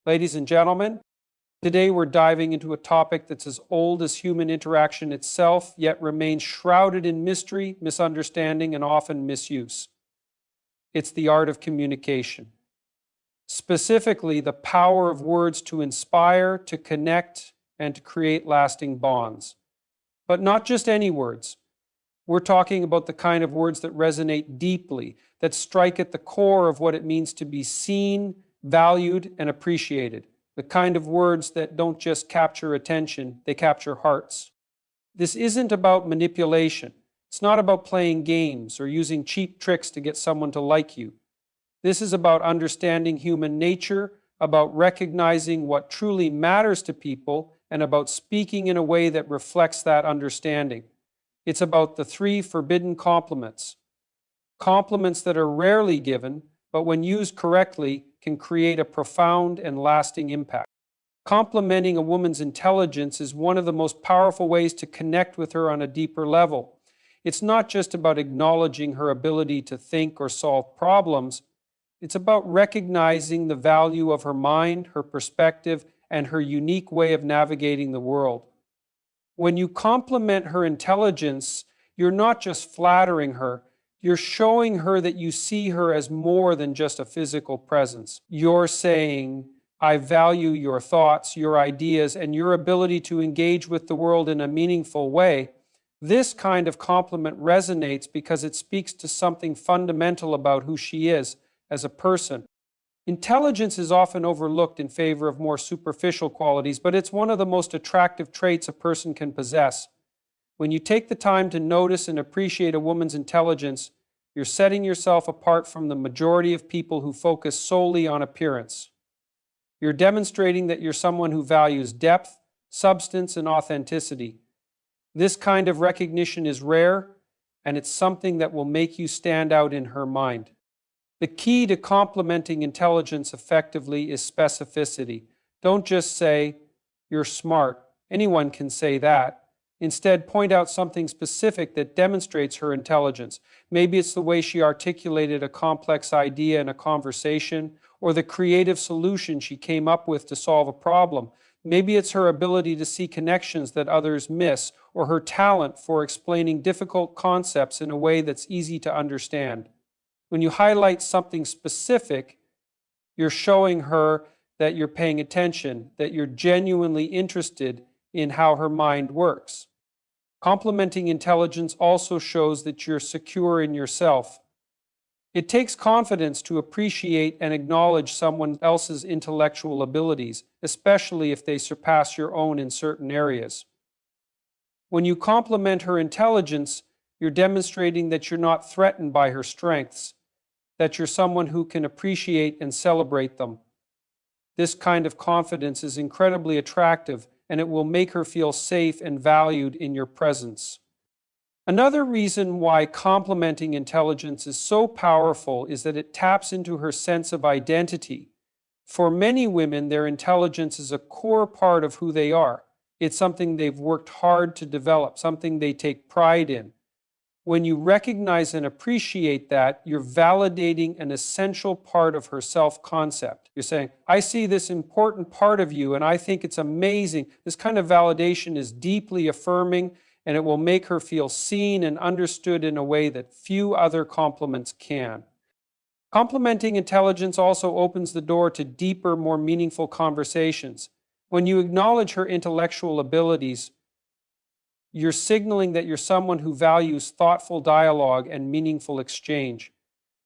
Ladies and gentlemen, today we're diving into a topic that's as old as human interaction itself, yet remains shrouded in mystery, misunderstanding, and often misuse. It's the art of communication. Specifically, the power of words to inspire, to connect, and to create lasting bonds. But not just any words. We're talking about the kind of words that resonate deeply, that strike at the core of what it means to be seen, valued, and appreciated. The kind of words that don't just capture attention, they capture hearts. This isn't about manipulation. It's not about playing games or using cheap tricks to get someone to like you. This is about understanding human nature, about recognizing what truly matters to people, and about speaking in a way that reflects that understanding. It's about the 3 forbidden compliments. Compliments that are rarely given, but when used correctly, can create a profound and lasting impact. Complimenting a woman's intelligence is one of the most powerful ways to connect with her on a deeper level. It's not just about acknowledging her ability to think or solve problems. It's about recognizing the value of her mind, her perspective, and her unique way of navigating the world. When you compliment her intelligence, you're not just flattering her, you're showing her that you see her as more than just a physical presence. You're saying, I value your thoughts, your ideas, and your ability to engage with the world in a meaningful way. This kind of compliment resonates because it speaks to something fundamental about who she is as a person. Intelligence is often overlooked in favor of more superficial qualities, but it's one of the most attractive traits a person can possess. When you take the time to notice and appreciate a woman's intelligence, you're setting yourself apart from the majority of people who focus solely on appearance. You're demonstrating that you're someone who values depth, substance, and authenticity. This kind of recognition is rare, and it's something that will make you stand out in her mind. The key to complimenting intelligence effectively is specificity. Don't just say, you're smart. Anyone can say that. Instead, point out something specific that demonstrates her intelligence. Maybe it's the way she articulated a complex idea in a conversation, or the creative solution she came up with to solve a problem. Maybe it's her ability to see connections that others miss, or her talent for explaining difficult concepts in a way that's easy to understand. When you highlight something specific, you're showing her that you're paying attention, that you're genuinely interested in how her mind works. Complimenting intelligence also shows that you're secure in yourself. It takes confidence to appreciate and acknowledge someone else's intellectual abilities, especially if they surpass your own in certain areas. When you compliment her intelligence, you're demonstrating that you're not threatened by her strengths, that you're someone who can appreciate and celebrate them. This kind of confidence is incredibly attractive, and it will make her feel safe and valued in your presence. Another reason why complimenting intelligence is so powerful is that it taps into her sense of identity. For many women, their intelligence is a core part of who they are. It's something they've worked hard to develop, something they take pride in. When you recognize and appreciate that, you're validating an essential part of her self-concept. You're saying, I see this important part of you and I think it's amazing. This kind of validation is deeply affirming, and it will make her feel seen and understood in a way that few other compliments can. Complimenting intelligence also opens the door to deeper, more meaningful conversations. When you acknowledge her intellectual abilities, you're signaling that you're someone who values thoughtful dialogue and meaningful exchange.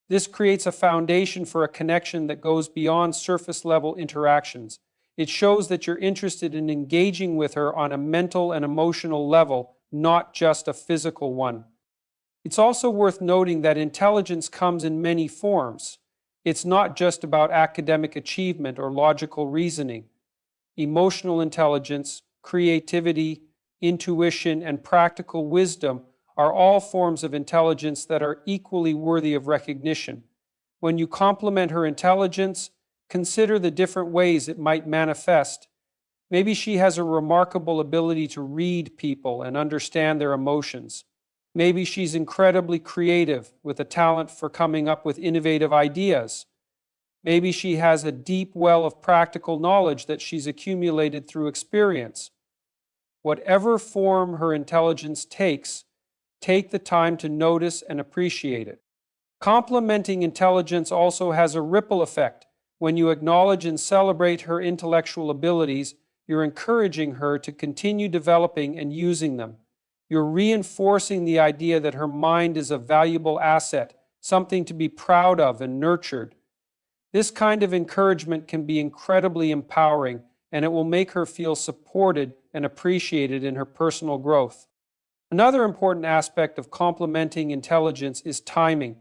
This creates a foundation for a connection that goes beyond surface-level interactions. It shows that you're interested in engaging with her on a mental and emotional level, not just a physical one. It's also worth noting that intelligence comes in many forms. It's not just about academic achievement or logical reasoning. Emotional intelligence, creativity, intuition, and practical wisdom are all forms of intelligence that are equally worthy of recognition. When you compliment her intelligence, consider the different ways it might manifest. Maybe she has a remarkable ability to read people and understand their emotions. Maybe she's incredibly creative with a talent for coming up with innovative ideas. Maybe she has a deep well of practical knowledge that she's accumulated through experience. Whatever form her intelligence takes, take the time to notice and appreciate it. Complementing intelligence also has a ripple effect. When you acknowledge and celebrate her intellectual abilities, you're encouraging her to continue developing and using them. You're reinforcing the idea that her mind is a valuable asset, something to be proud of and nurtured. This kind of encouragement can be incredibly empowering, and it will make her feel supported and appreciated in her personal growth. Another important aspect of complementing intelligence is timing.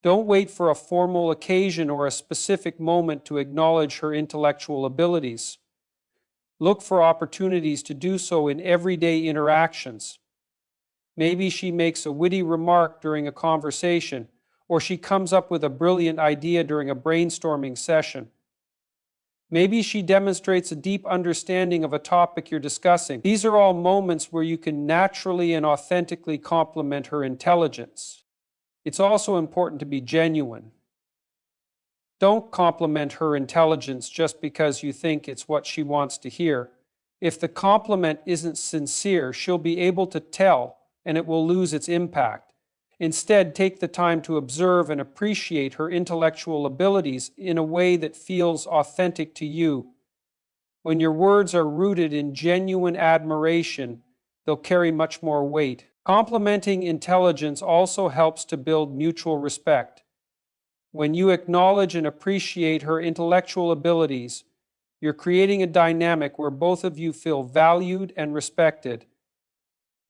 Don't wait for a formal occasion or a specific moment to acknowledge her intellectual abilities. Look for opportunities to do so in everyday interactions. Maybe she makes a witty remark during a conversation, or she comes up with a brilliant idea during a brainstorming session. Maybe she demonstrates a deep understanding of a topic you're discussing. These are all moments where you can naturally and authentically complement her intelligence. It's also important to be genuine. Don't compliment her intelligence just because you think it's what she wants to hear. If the compliment isn't sincere, she'll be able to tell, and it will lose its impact. Instead, take the time to observe and appreciate her intellectual abilities in a way that feels authentic to you. When your words are rooted in genuine admiration, they'll carry much more weight. Complementing intelligence also helps to build mutual respect. When you acknowledge and appreciate her intellectual abilities, you're creating a dynamic where both of you feel valued and respected.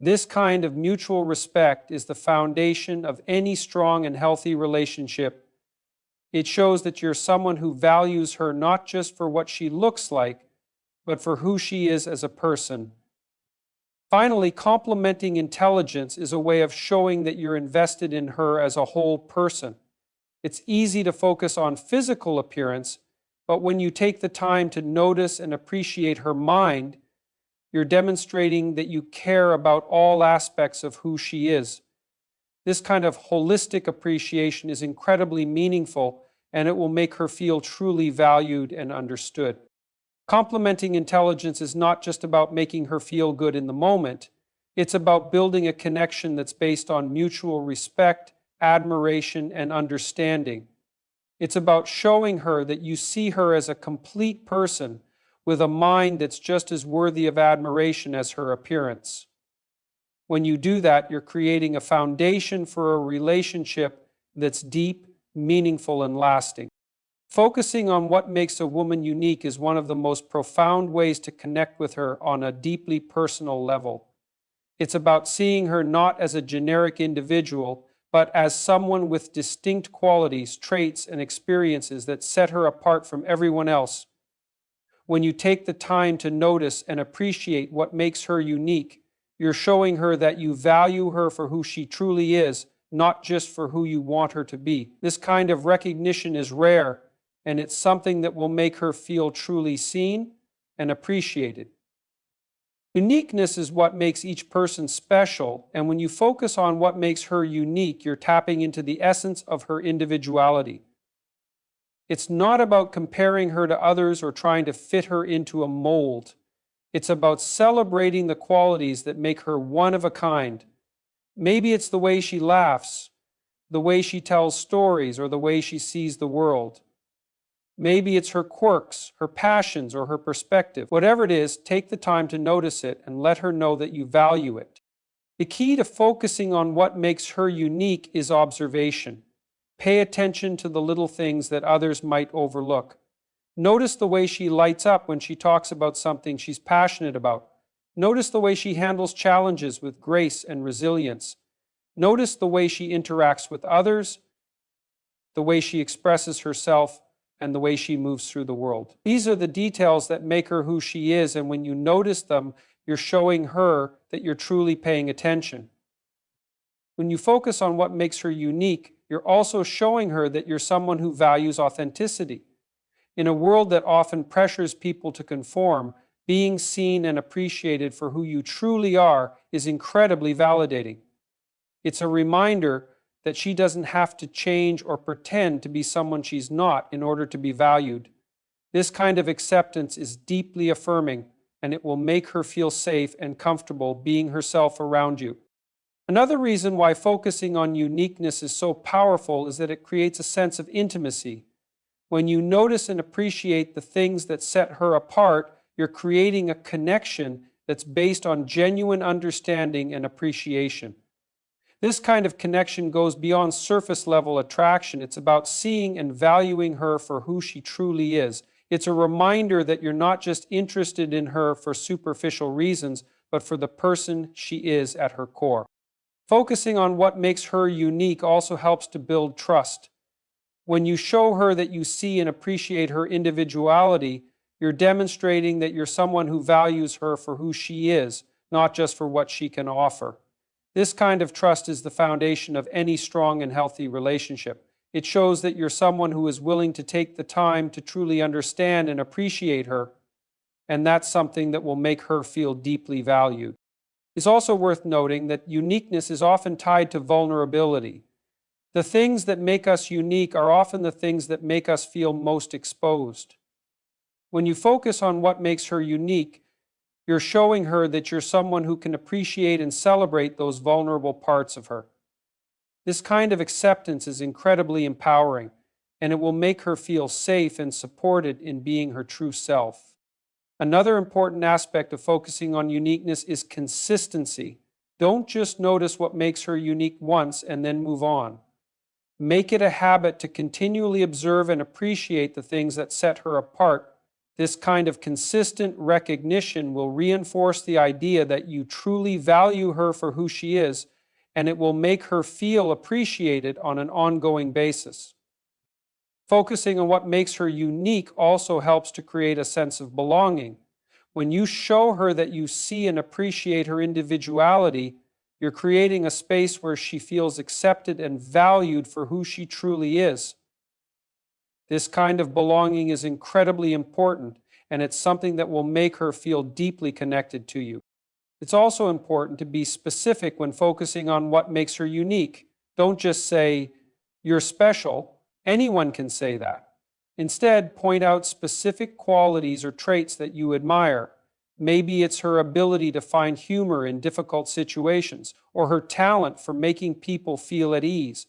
This kind of mutual respect is the foundation of any strong and healthy relationship. It shows that you're someone who values her not just for what she looks like, but for who she is as a person. Finally, complementing intelligence is a way of showing that you're invested in her as a whole person. It's easy to focus on physical appearance, but when you take the time to notice and appreciate her mind, you're demonstrating that you care about all aspects of who she is. This kind of holistic appreciation is incredibly meaningful, and it will make her feel truly valued and understood. Complementing intelligence is not just about making her feel good in the moment. It's about building a connection that's based on mutual respect, admiration, and understanding. It's about showing her that you see her as a complete person with a mind that's just as worthy of admiration as her appearance. When you do that, you're creating a foundation for a relationship that's deep, meaningful, and lasting. Focusing on what makes a woman unique is one of the most profound ways to connect with her on a deeply personal level. It's about seeing her not as a generic individual, but as someone with distinct qualities, traits, and experiences that set her apart from everyone else. When you take the time to notice and appreciate what makes her unique, you're showing her that you value her for who she truly is, not just for who you want her to be. This kind of recognition is rare, and it's something that will make her feel truly seen and appreciated. Uniqueness is what makes each person special, and when you focus on what makes her unique, you're tapping into the essence of her individuality. It's not about comparing her to others or trying to fit her into a mold. It's about celebrating the qualities that make her one of a kind. Maybe it's the way she laughs, the way she tells stories, or the way she sees the world. Maybe it's her quirks, her passions, or her perspective. Whatever it is, take the time to notice it and let her know that you value it. The key to focusing on what makes her unique is observation. Pay attention to the little things that others might overlook. Notice the way she lights up when she talks about something she's passionate about. Notice the way she handles challenges with grace and resilience. Notice the way she interacts with others, the way she expresses herself, and the way she moves through the world. These are the details that make her who she is, and when you notice them, you're showing her that you're truly paying attention. When you focus on what makes her unique, you're also showing her that you're someone who values authenticity. In a world that often pressures people to conform, being seen and appreciated for who you truly are is incredibly validating. It's a reminder that she doesn't have to change or pretend to be someone she's not in order to be valued. This kind of acceptance is deeply affirming, and it will make her feel safe and comfortable being herself around you. Another reason why focusing on uniqueness is so powerful is that it creates a sense of intimacy. When you notice and appreciate the things that set her apart, you're creating a connection that's based on genuine understanding and appreciation. This kind of connection goes beyond surface level attraction. It's about seeing and valuing her for who she truly is. It's a reminder that you're not just interested in her for superficial reasons, but for the person she is at her core. Focusing on what makes her unique also helps to build trust. When you show her that you see and appreciate her individuality, you're demonstrating that you're someone who values her for who she is, not just for what she can offer. This kind of trust is the foundation of any strong and healthy relationship. It shows that you're someone who is willing to take the time to truly understand and appreciate her, and that's something that will make her feel deeply valued. It's also worth noting that uniqueness is often tied to vulnerability. The things that make us unique are often the things that make us feel most exposed. When you focus on what makes her unique, you're showing her that you're someone who can appreciate and celebrate those vulnerable parts of her. This kind of acceptance is incredibly empowering, and it will make her feel safe and supported in being her true self. Another important aspect of focusing on uniqueness is consistency. Don't just notice what makes her unique once and then move on. Make it a habit to continually observe and appreciate the things that set her apart. This kind of consistent recognition will reinforce the idea that you truly value her for who she is, and it will make her feel appreciated on an ongoing basis. Focusing on what makes her unique also helps to create a sense of belonging. When you show her that you see and appreciate her individuality, you're creating a space where she feels accepted and valued for who she truly is. This kind of belonging is incredibly important, and it's something that will make her feel deeply connected to you. It's also important to be specific when focusing on what makes her unique. Don't just say, "You're special." Anyone can say that. Instead, point out specific qualities or traits that you admire. Maybe it's her ability to find humor in difficult situations, or her talent for making people feel at ease.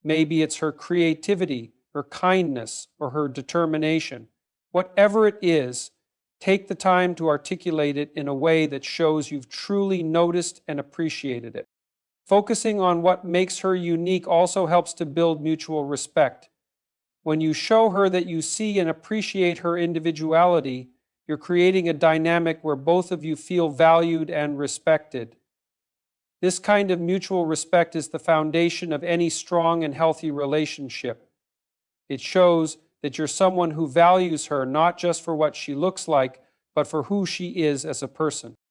Maybe it's her creativity, her kindness, or her determination. Whatever it is, take the time to articulate it in a way that shows you've truly noticed and appreciated it. Focusing on what makes her unique also helps to build mutual respect. When you show her that you see and appreciate her individuality, you're creating a dynamic where both of you feel valued and respected. This kind of mutual respect is the foundation of any strong and healthy relationship. It shows that you're someone who values her not just for what she looks like, but for who she is as a person.